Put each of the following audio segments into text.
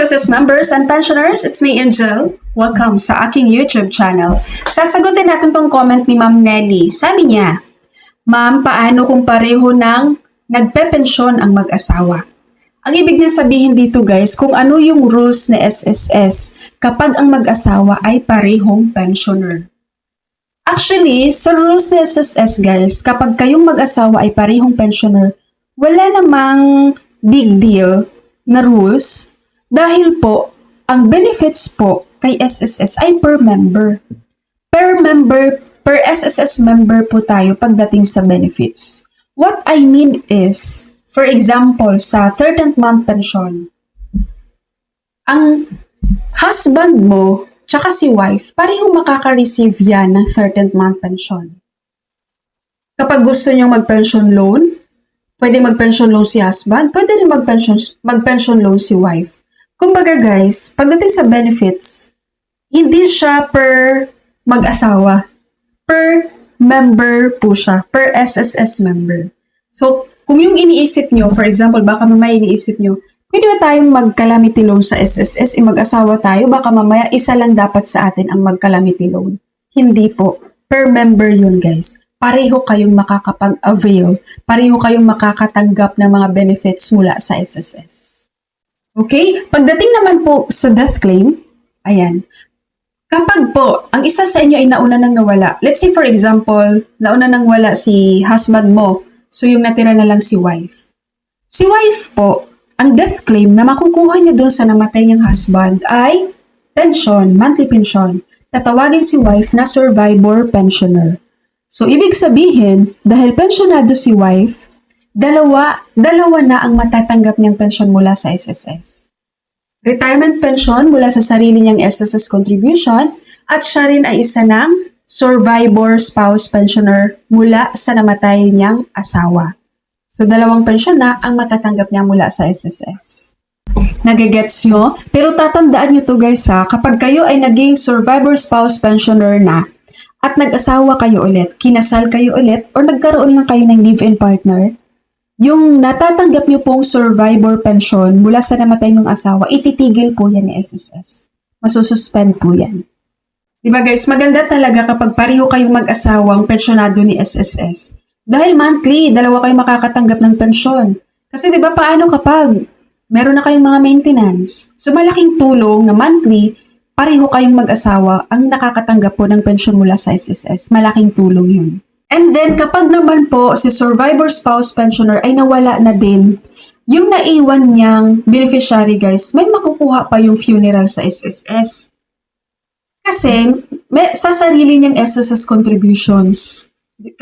SSS members and pensioners, it's me, Angel. Welcome sa aking YouTube channel. Sasagutin natin tong comment ni Ma'am Nelly. Sabi niya, Ma'am, paano kung pareho ng nagpepensyon ang mag-asawa? Ang ibig niya sabihin dito guys, kung ano yung rules ni SSS kapag ang mag-asawa ay parehong pensioner. Actually, sa rules ni SSS guys, kapag kayong mag-asawa ay parehong pensioner, wala namang big deal na rules dahil po, ang benefits po kay SSS ay per member. Per SSS member po tayo pagdating sa benefits. What I mean is, for example, sa 13th month pension, ang husband mo tsaka si wife, parehong makaka-receive yan ng 13th month pension. Kapag gusto nyo mag-pension loan, pwede mag-pension loan si husband, pwede rin mag-pension loan si wife. Kumbaga guys, pagdating sa benefits, hindi siya per mag-asawa. Per member po siya. Per SSS member. So, kung yung iniisip nyo, for example, baka mamaya iniisip nyo, pwede ba tayong mag-calamity loan sa SSS? Mag-asawa tayo, baka mamaya isa lang dapat sa atin ang mag-calamity loan. Hindi po. Per member yun guys. Pareho kayong makakapag-avail. Pareho kayong makakatanggap ng mga benefits mula sa SSS. Okay? Pagdating naman po sa death claim, ayan, kapag po, ang isa sa inyo ay nauna nang nawala, let's say for example, nauna nang wala si husband mo, so yung natira na lang si wife. Si wife po, ang death claim na makukuha niya doon sa namatay niyang husband ay pension, monthly pension. Tatawagin si wife na survivor pensioner. So, ibig sabihin, dahil pensionado si wife, dalawa na ang matatanggap niyang pension mula sa SSS. Retirement pension mula sa sarili niyang SSS contribution at siya rin ay isa ng survivor spouse pensioner mula sa namatay niyang asawa. So, dalawang pension na ang matatanggap niya mula sa SSS. Nagigets nyo? Pero tatandaan nyo to guys ha, kapag kayo ay naging survivor spouse pensioner na at nag-asawa kayo ulit, kinasal kayo ulit, or nagkaroon lang kayo ng live-in partner, yung natatanggap nyo pong survivor pension mula sa namatay ng asawa, ititigil po yan ni SSS. Masususpend po yan. Diba guys, maganda talaga kapag pareho kayong mag-asawang pensionado ni SSS. Dahil monthly, dalawa kayong makakatanggap ng pensyon. Kasi diba paano kapag meron na kayong mga maintenance? So malaking tulong na monthly, pareho kayong mag-asawa ang nakakatanggap po ng pensyon mula sa SSS. Malaking tulong yun. And then, kapag naman po si survivor spouse pensioner ay nawala na din, yung naiwan niyang beneficiary guys, may makukuha pa yung funeral sa SSS. Kasi, sa sarili niyang SSS contributions,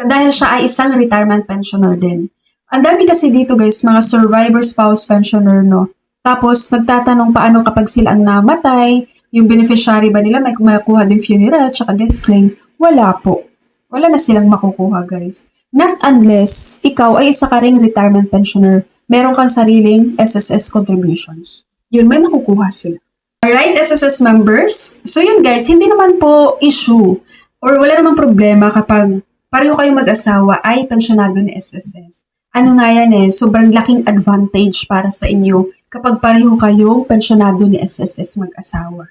dahil siya ay isang retirement pensioner din. Ang dami kasi dito guys, mga survivor spouse pensioner, no? Tapos, nagtatanong paano kapag sila ang namatay, yung beneficiary ba nila may makukuha din funeral tsaka death claim? Wala po. Wala na silang makukuha, guys. Not unless ikaw ay isa ka ring retirement pensioner, meron kang sariling SSS contributions. Yun, may makukuha sila. Alright, SSS members. So yun guys, hindi naman po issue or wala namang problema kapag pareho kayong mag-asawa ay pensionado ni SSS. Ano nga yan sobrang laking advantage para sa inyo kapag pareho kayong pensionado ni SSS mag-asawa.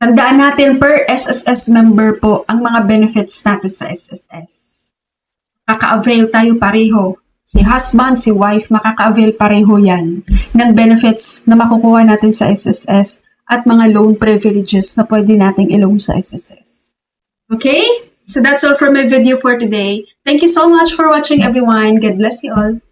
Tandaan natin per SSS member po ang mga benefits natin sa SSS. Kaka-avail tayo pareho. Si husband, si wife, makaka-avail pareho yan ng benefits na makukuha natin sa SSS at mga loan privileges na pwede nating i-loan sa SSS. Okay? So that's all for my video for today. Thank you so much for watching everyone. God bless you all.